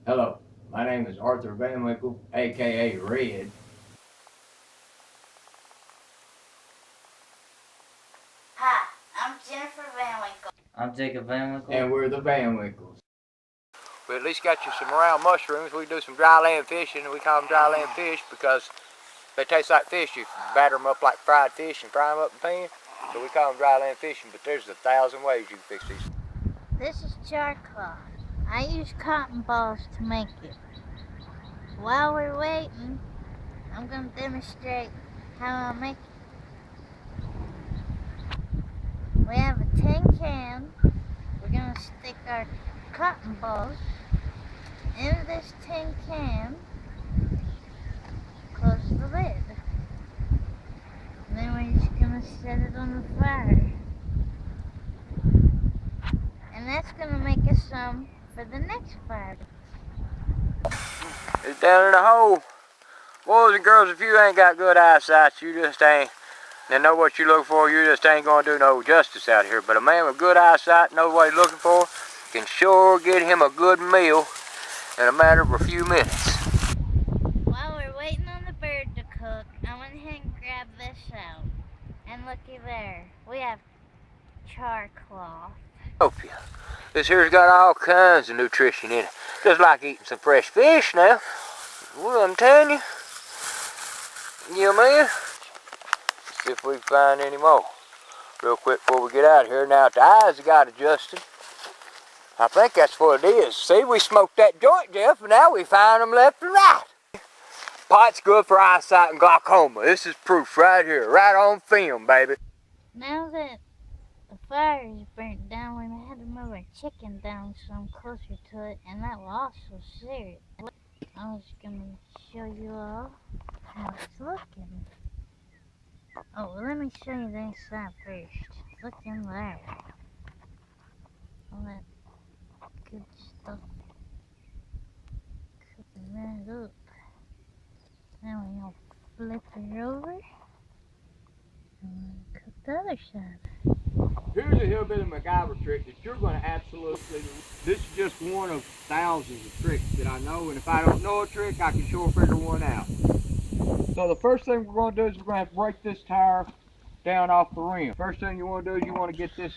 Hello, my name is Arthur Van Winkle, aka Red. Hi, I'm Jennifer Van Winkle. I'm Jacob Van Winkle. And we're the Van Winkles. We at least got you some round mushrooms. We do some dry land fishing, and we call them dry land fish because they taste like fish. You batter them up like fried fish and fry them up in pan. So we call them dry land fishing, but there's 1,000 ways you can fix these. This is charcoal. I use cotton balls to make it. While we're waiting, I'm going to demonstrate how I make it. We have a tin can. We're going to stick our cotton balls in this tin can. Close the lid. And then we're just going to set it on the fire. And that's going to make us some for the next fire. It's down in the hole. Boys and girls, if you ain't got good eyesight, you just ain't, and know what you look for, you just ain't going to do no justice out here. But a man with good eyesight knows what he's looking for, can sure get him a good meal in a matter of a few minutes. While we're waiting on the bird to cook, I went ahead and grabbed this out. And looky there, we have charcoal. This here's got all kinds of nutrition in it. Just like eating some fresh fish now. Well, I'm telling you. Yeah, man. See if we can find any more. Real quick before we get out of here. Now, if the eyes have got adjusted, I think that's what it is. See, we smoked that joint, Jeff, and now we find them left and right. Pot's good for eyesight and glaucoma. This is proof right here, right on film, baby. Now that the fire is burnt down, we had to move our chicken down some closer to it, and that will also sear it. I was going to show you all how it's looking. Oh, well, let me show you the inside first. Look in there. All that good stuff cooking right up. Now we're going to flip it over and cook the other side. Here's a little bit of MacGyver trick that you're going to absolutely. This is just one of thousands of tricks that I know, and if I don't know a trick, I can sure figure one out. So the first thing we're going to do is we're going to have to break this tire down off the rim. First thing you want to do is you want to get this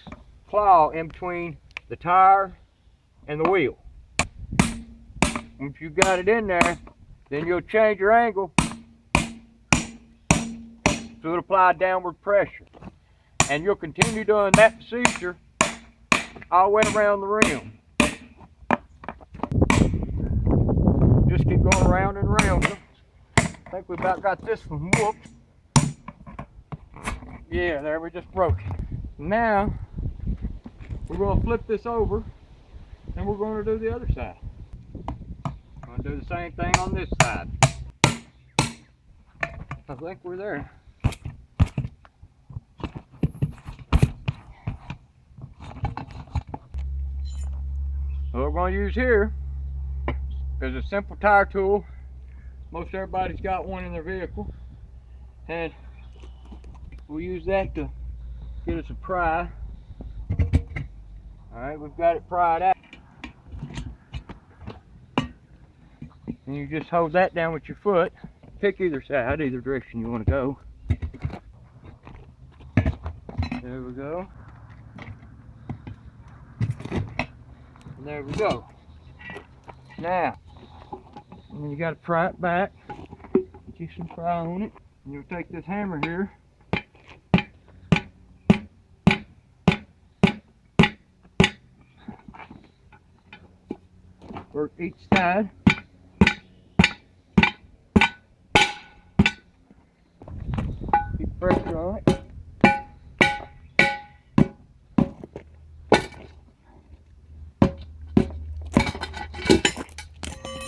claw in between the tire and the wheel. Once you've got it in there, then you'll change your angle so it'll apply downward pressure. And you'll continue doing that procedure all the way around the rim. Just keep going around and around. I think we about got this one whooped. Yeah, there, we just broke it. Now, we're going to flip this over and we're going to do the other side. We're going to do the same thing on this side. I think we're there. What we're going to use here is a simple tire tool. Most everybody's got one in their vehicle, and we'll use that to get us a pry. Alright, we've got it pried out. And you just hold that down with your foot. Pick either side, either direction you want to go. There we go. And there we go. Now, you got to pry it back. Get you some pry on it. And you'll take this hammer here. Work each side. Keep pressure on it.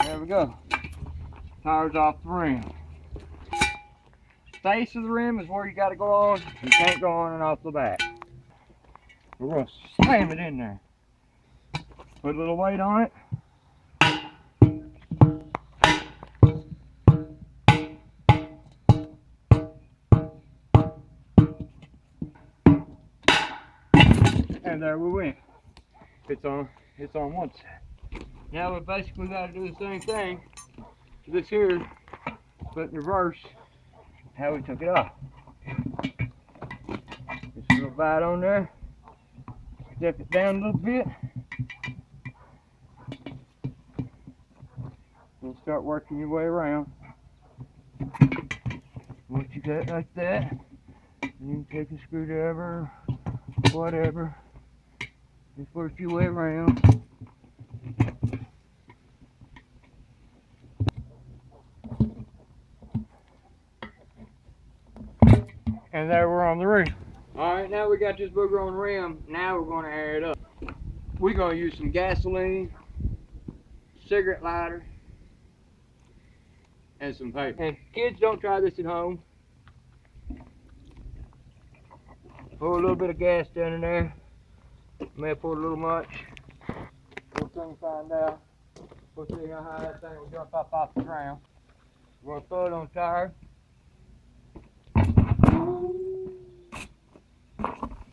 There we go. Tire's off the rim. Face of the rim is where you got to go on. You can't go on and off the back. We're going to slam it in there. Put a little weight on it. And there we went. It's on one side. Now we basically got to do the same thing to this here, but in reverse how we took it off. Just a little bite on there. Step it down a little bit. And start working your way around. Once you got it like that, you can take a screwdriver, whatever, just work your way around. And there we're on the rim. Alright, now we got this booger on the rim. Now we're going to air it up. We're going to use some gasoline, cigarette lighter, and some paper. And kids, don't try this at home. Pour a little bit of gas down in there. May have poured a little much. We'll soon find out. We'll see how high that thing will jump up off the ground. We're going to throw it on tire.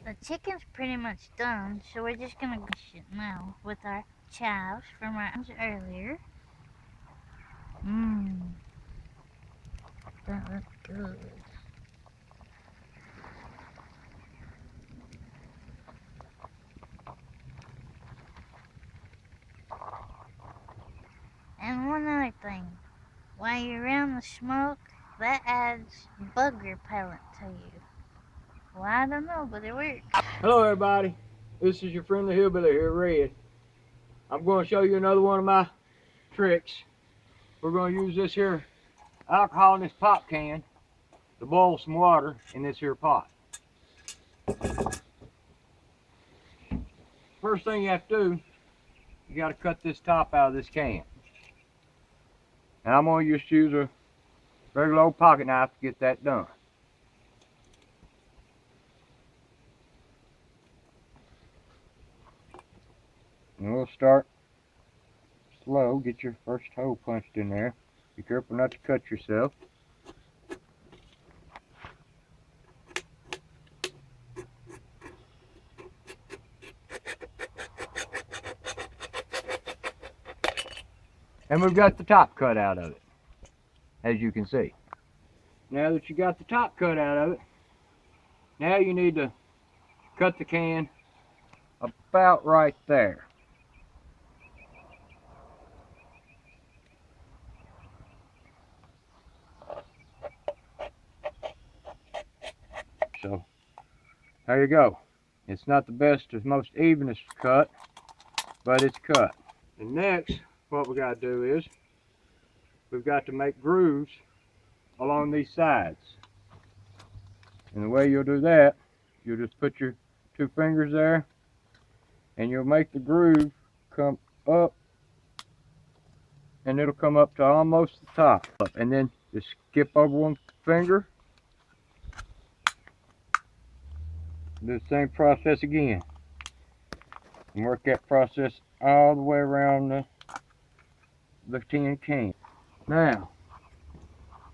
The chicken's pretty much done, so we're just gonna go it now with our chives from our earlier. That looks good. And one other thing, while you're around the smoke, that adds bug repellent to you. Well, I don't know, but it works. Hello everybody, this is your friendly hillbilly here, Red. I'm going to show you another one of my tricks. We're going to use this here alcohol in this pop can to boil some water in this here pot. First thing you have to do, you got to cut this top out of this can. And I'm going to just use a regular old pocket knife to get that done. And we'll start slow. Get your first hole punched in there. Be careful not to cut yourself. And we've got the top cut out of it, as you can see. Now that you got the top cut out of it, now you need to cut the can about right there. So there you go. It's not the best or most evenest cut, but it's cut. And next, what we got to do is we've got to make grooves along these sides. And the way you'll do that, you'll just put your two fingers there and you'll make the groove come up, and it'll come up to almost the top. And then just skip over one finger. Do the same process again. And work that process all the way around the tin can. Now,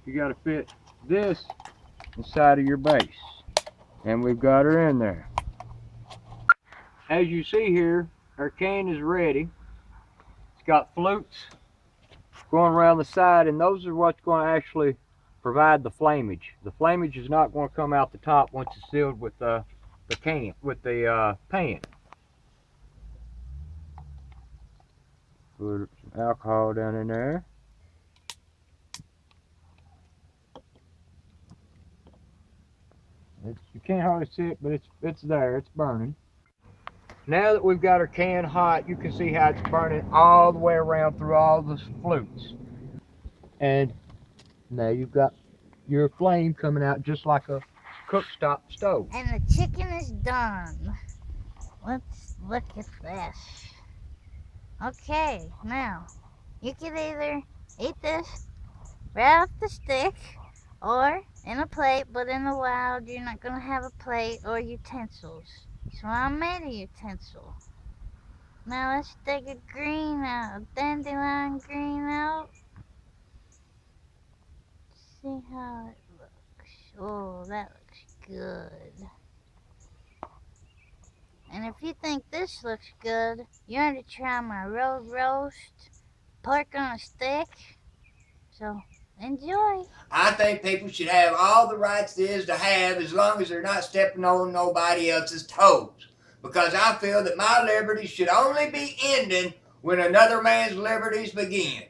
you got to fit this inside of your base. And we've got her in there. As you see here, our can is ready. It's got flutes going around the side, and those are what's going to actually provide the flamage. The flamage is not going to come out the top once it's sealed with the pan. Put some alcohol down in there. You can't hardly see it, but it's there. It's burning. Now that we've got our can hot, you can see how it's burning all the way around through all the flutes. And now you've got your flame coming out just like a cooktop stove. And the chicken is done. Let's look at this. Okay, now, you can either eat this right off the stick or in a plate, but in the wild you're not going to have a plate or utensils. So I made a utensil. Now let's take a green out, a dandelion green out. See how it looks. Oh, that looks good. And if you think this looks good, you're going to try my road roast, pork on a stick. So, enjoy. I think people should have all the rights there is to have as long as they're not stepping on nobody else's toes. Because I feel that my liberties should only be ending when another man's liberties begin.